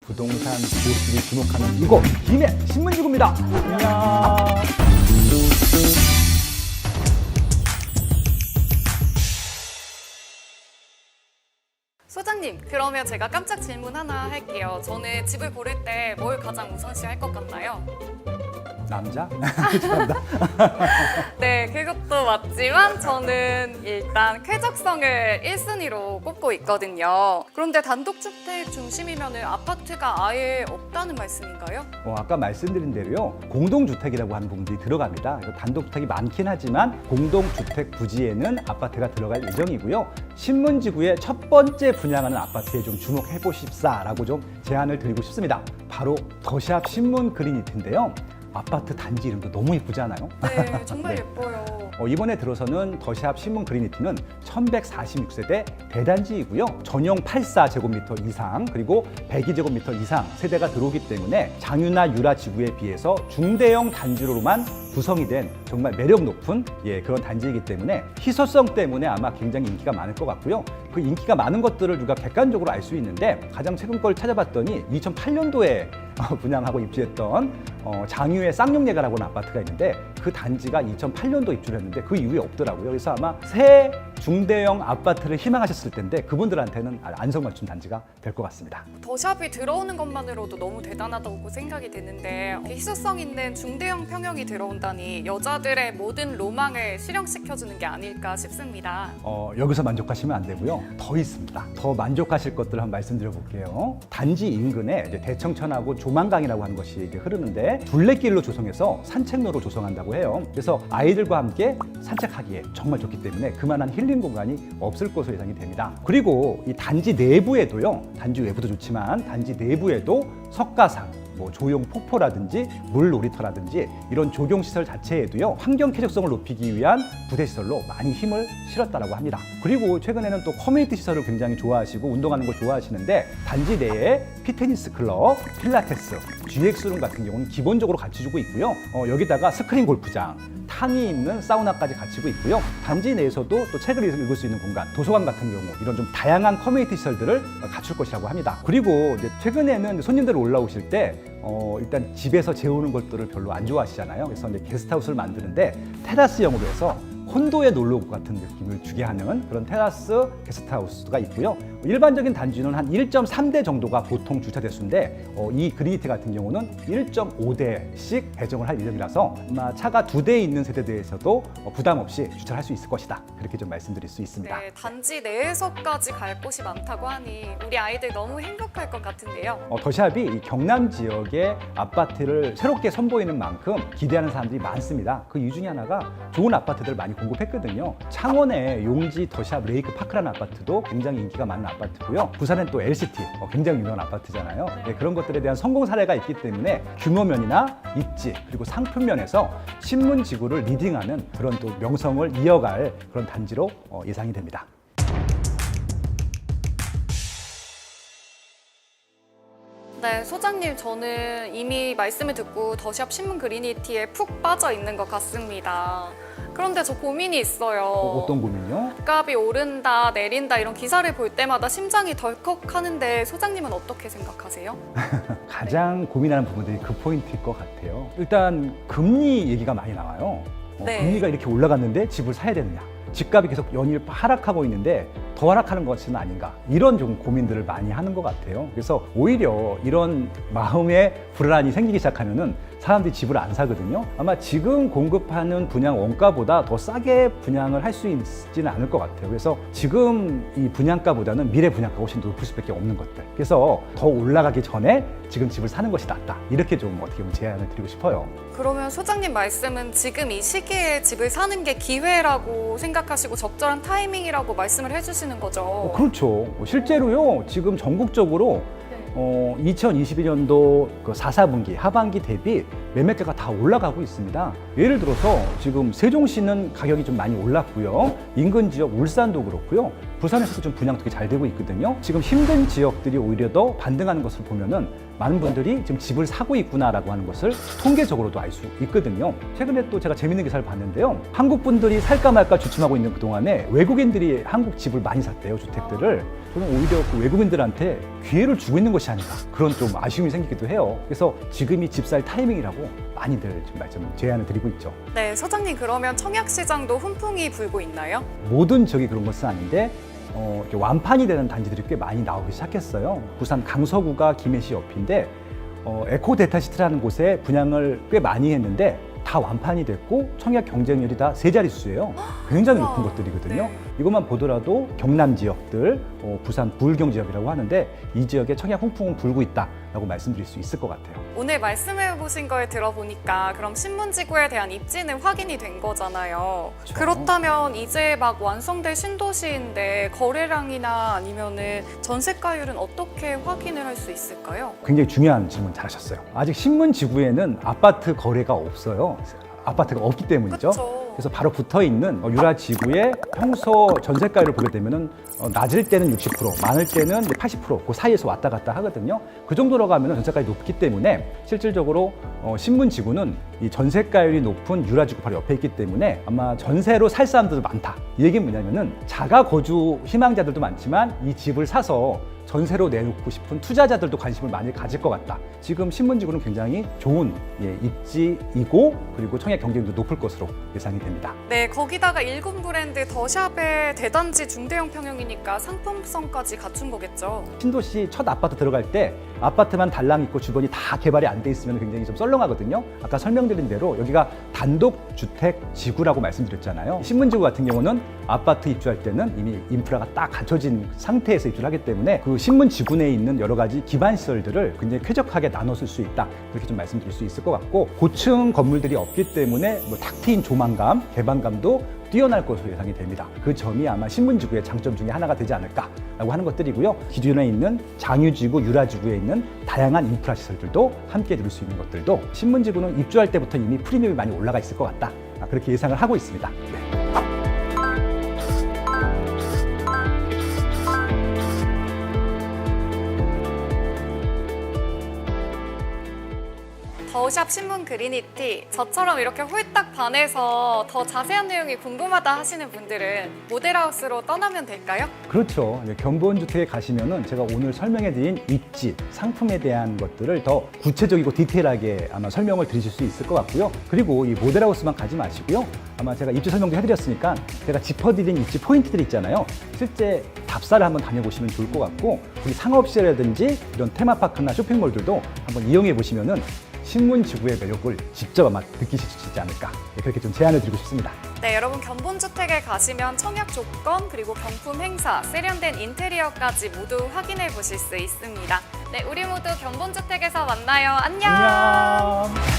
부동산 고수들이 주목하는 이곳 김해 신문지구입니다. 안녕. 소장님, 그러면 제가 깜짝 질문 하나 할게요. 저는 집을 고를 때 뭘 가장 우선시 할 것 같나요? 남자? 네, 그것도 맞지만 저는 일단 쾌적성을 1순위로 꼽고 있거든요. 그런데 단독주택 중심이면 아파트가 아예 없다는 말씀인가요? 아까 말씀드린 대로요. 공동주택이라고 하는 부분들이 들어갑니다. 그래서 단독주택이 많긴 하지만 공동주택 부지에는 아파트가 들어갈 예정이고요. 신문지구의 첫 번째 분양하는 아파트에 좀 주목해 보십사라고 좀 제안을 드리고 싶습니다. 바로 더샵 신문 그린이트인데요. 아파트 단지 이름도 너무 예쁘지 않아요? 네, 정말 네. 예뻐요. 이번에 들어서는 더샵 신문 그린이티는 1146세대 대단지이고요. 전용 84제곱미터 이상 그리고 102제곱미터 이상 세대가 들어오기 때문에 장유나 유라 지구에 비해서 중대형 단지로만 구성이 된 정말 매력 높은 그런 단지이기 때문에 희소성 때문에 아마 굉장히 인기가 많을 것 같고요. 그 인기가 많은 것들을 우리가 객관적으로 알 수 있는데 가장 최근 걸 찾아봤더니 2008년도에 분양하고 입주했던 장유의 쌍용예가라고 하는 아파트가 있는데 그 단지가 2008년도 입주를 했는데 그 이후에 없더라고요. 그래서 아마 새 중대형 아파트를 희망하셨을 텐데 그분들한테는 안성맞춤 단지가 될 것 같습니다. 더샵이 들어오는 것만으로도 너무 대단하다고 생각이 드는데 희소성 있는 중대형 평형이 들어온다니 여자들의 모든 로망을 실현시켜주는 게 아닐까 싶습니다. 여기서 만족하시면 안 되고요. 더 있습니다. 더 만족하실 것들을 한번 말씀드려 볼게요. 단지 인근에 이제 대청천하고 조만강이라고 하는 것이 흐르는데 둘레길로 조성해서 산책로로 조성한다고 해요. 그래서 아이들과 함께 산책하기에 정말 좋기 때문에 그만한 힐링 공간이 없을 것으로 예상이 됩니다. 그리고 이 단지 내부에도요. 단지 외부도 좋지만 단지 내부에도 석가상, 조용 폭포라든지 물 놀이터라든지 이런 조경시설 자체에도요 환경 쾌적성을 높이기 위한 부대시설로 많이 힘을 실었다고 합니다. 그리고 최근에는 또 커뮤니티 시설을 굉장히 좋아하시고 운동하는 걸 좋아하시는데 단지 내에 피트니스 클럽, 필라테스, GX룸 같은 경우는 기본적으로 같이 주고 있고요. 여기다가 스크린 골프장, 탕이 있는 사우나까지 갖추고 있고요. 단지 내에서도 또 책을 읽을 수 있는 공간, 도서관 같은 경우 이런 좀 다양한 커뮤니티 시설들을 갖출 것이라고 합니다. 그리고 이제 최근에는 손님들 올라오실 때 일단 집에서 재우는 것들을 별로 안 좋아하시잖아요. 그래서 이제 게스트하우스를 만드는데 테라스형으로 해서 콘도에 놀러 온 것 같은 느낌을 주게 하는 그런 테라스 게스트하우스가 있고요. 일반적인 단지는 한 1.3대 정도가 보통 주차 대수인데 이 그린이티 같은 경우는 1.5대씩 배정을 할 예정이라서 아마 차가 2대 있는 세대대에서도 부담 없이 주차를 할 수 있을 것이다. 그렇게 좀 말씀드릴 수 있습니다. 네, 단지 내에서까지 갈 곳이 많다고 하니 우리 아이들 너무 행복할 것 같은데요. 더샵이 이 경남 지역의 아파트를 새롭게 선보이는 만큼 기대하는 사람들이 많습니다. 그 이유 중에 하나가 좋은 아파트들을 많이 공급했거든요. 창원의 용지 더샵 레이크 파크라는 아파트도 굉장히 인기가 많은 아파트고요. 부산엔 또 LCT 굉장히 유명한 아파트잖아요. 네, 그런 것들에 대한 성공 사례가 있기 때문에 규모면이나 입지 그리고 상품면에서 신문지구를 리딩하는 그런 또 명성을 이어갈 그런 단지로 예상이 됩니다. 네, 소장님, 저는 이미 말씀을 듣고 더샵 신문 그린이티에 푹 빠져 있는 것 같습니다. 그런데 저 고민이 있어요. 어떤 고민이요? 값이 오른다, 내린다 이런 기사를 볼 때마다 심장이 덜컥하는데 소장님은 어떻게 생각하세요? 가장 고민하는 부분들이 그 포인트일 것 같아요. 일단 금리 얘기가 많이 나와요. 네. 금리가 이렇게 올라갔는데 집을 사야 되느냐. 집값이 계속 연일 하락하고 있는데 더 하락하는 것은 아닌가 이런 좀 고민들을 많이 하는 것 같아요. 그래서 오히려 이런 마음의 불안이 생기기 시작하면은 사람들이 집을 안 사거든요. 아마 지금 공급하는 분양 원가보다 더 싸게 분양을 할 수 있지는 않을 것 같아요. 그래서 지금 이 분양가보다는 미래 분양가가 훨씬 높을 수밖에 없는 것들. 그래서 더 올라가기 전에 지금 집을 사는 것이 낫다. 이렇게 좀 어떻게 보면 제안을 드리고 싶어요. 그러면 소장님 말씀은 지금 이 시기에 집을 사는 게 기회라고 생각하시고 적절한 타이밍이라고 말씀을 해주시는 거죠? 그렇죠. 실제로요. 지금 전국적으로 2022년도 그 4사분기 하반기 대비 매매가가 다 올라가고 있습니다. 예를 들어서 지금 세종시는 가격이 좀 많이 올랐고요. 인근 지역 울산도 그렇고요. 부산에서도 좀 분양 되게 잘 되고 있거든요. 지금 힘든 지역들이 오히려 더 반등하는 것을 보면은 많은 분들이 지금 집을 사고 있구나라고 하는 것을 통계적으로도 알 수 있거든요. 최근에 또 제가 재밌는 기사를 봤는데요. 한국 분들이 살까 말까 주춤하고 있는 그동안에 외국인들이 한국 집을 많이 샀대요, 주택들을. 저는 오히려 그 외국인들한테 기회를 주고 있는 것이 아닌가, 그런 좀 아쉬움이 생기기도 해요. 그래서 지금이 집 살 타이밍이라고 많이들 좀 제안을 드리고 있죠. 네, 소장님 그러면 청약시장도 훈풍이 불고 있나요? 모든 지역이 그런 것은 아닌데 이렇게 완판이 되는 단지들이 꽤 많이 나오기 시작했어요. 부산 강서구가 김해시 옆인데 에코데타시티라는 곳에 분양을 꽤 많이 했는데 다 완판이 됐고 청약 경쟁률이 다 세 자릿수예요. 굉장히 우와. 높은 것들이거든요. 네. 이것만 보더라도 경남 지역들, 부산 부울경 지역이라고 하는데 이 지역에 청약 훈풍은 불고 있다라고 말씀드릴 수 있을 것 같아요. 오늘 말씀해 보신 걸 들어보니까 그럼 신문지구에 대한 입지는 확인이 된 거잖아요. 그렇죠. 그렇다면 이제 막 완성될 신도시인데 거래량이나 아니면은 전세가율은 어떻게 확인을 할 수 있을까요? 굉장히 중요한 질문 잘하셨어요. 아직 신문지구에는 아파트 거래가 없어요. 아파트가 없기 때문이죠. 그쵸. 그래서 바로 붙어 있는 유라지구의 평소 전세가율을 보게 되면은 낮을 때는 60%, 많을 때는 80%, 그 사이에서 왔다 갔다 하거든요. 그 정도로 가면은 전세가율이 높기 때문에 실질적으로 신문지구는 이 전세가율이 높은 유라지구 바로 옆에 있기 때문에 아마 전세로 살 사람들도 많다. 이 얘기는 뭐냐면은 자가 거주 희망자들도 많지만 이 집을 사서 전세로 내놓고 싶은 투자자들도 관심을 많이 가질 것 같다. 지금 신문지구는 굉장히 좋은 입지이고 그리고 청약 경쟁도 높을 것으로 예상이 됩니다. 네, 거기다가 일군 브랜드 더샵의 대단지 중대형 평형이니까 상품성까지 갖춘 거겠죠. 신도시 첫 아파트 들어갈 때 아파트만 달랑 있고 주변이 다 개발이 안 돼 있으면 굉장히 좀 썰렁하거든요. 아까 설명드린 대로 여기가 단독주택 지구라고 말씀드렸잖아요. 신문지구 같은 경우는 아파트 입주할 때는 이미 인프라가 딱 갖춰진 상태에서 입주를 하기 때문에 그 신문지구 내에 있는 여러 가지 기반 시설들을 굉장히 쾌적하게 나눠 쓸 수 있다. 그렇게 좀 말씀드릴 수 있을 것 같고 고층 건물들이 없기 때문에 탁 트인 조망감, 개방감도 뛰어날 것으로 예상이 됩니다. 그 점이 아마 신문지구의 장점 중에 하나가 되지 않을까라고 하는 것들이고요. 기존에 있는 장유지구, 유라지구에 있는 다양한 인프라 시설들도 함께 들을 수 있는 것들도 신문지구는 입주할 때부터 이미 프리미엄이 많이 올라가 있을 것 같다. 그렇게 예상을 하고 있습니다. 네. 더샵 신문 그리니티, 저처럼 이렇게 홀딱 반해서 더 자세한 내용이 궁금하다 하시는 분들은 모델하우스로 떠나면 될까요? 그렇죠. 견본주택에 가시면은 제가 오늘 설명해드린 입지, 상품에 대한 것들을 더 구체적이고 디테일하게 아마 설명을 드리실 수 있을 것 같고요. 그리고 이 모델하우스만 가지 마시고요. 아마 제가 입지 설명도 해드렸으니까 제가 짚어드린 입지 포인트들 있잖아요. 실제 답사를 한번 다녀보시면 좋을 것 같고 우리 상업시라든지 이런 테마파크나 쇼핑몰들도 한번 이용해 보시면은 신문지구의 매력을 직접 아마 느끼실 수 있지 않을까 그렇게 좀 제안을 드리고 싶습니다. 네, 여러분 견본주택에 가시면 청약 조건 그리고 경품 행사, 세련된 인테리어까지 모두 확인해 보실 수 있습니다. 네, 우리 모두 견본주택에서 만나요. 안녕. 안녕.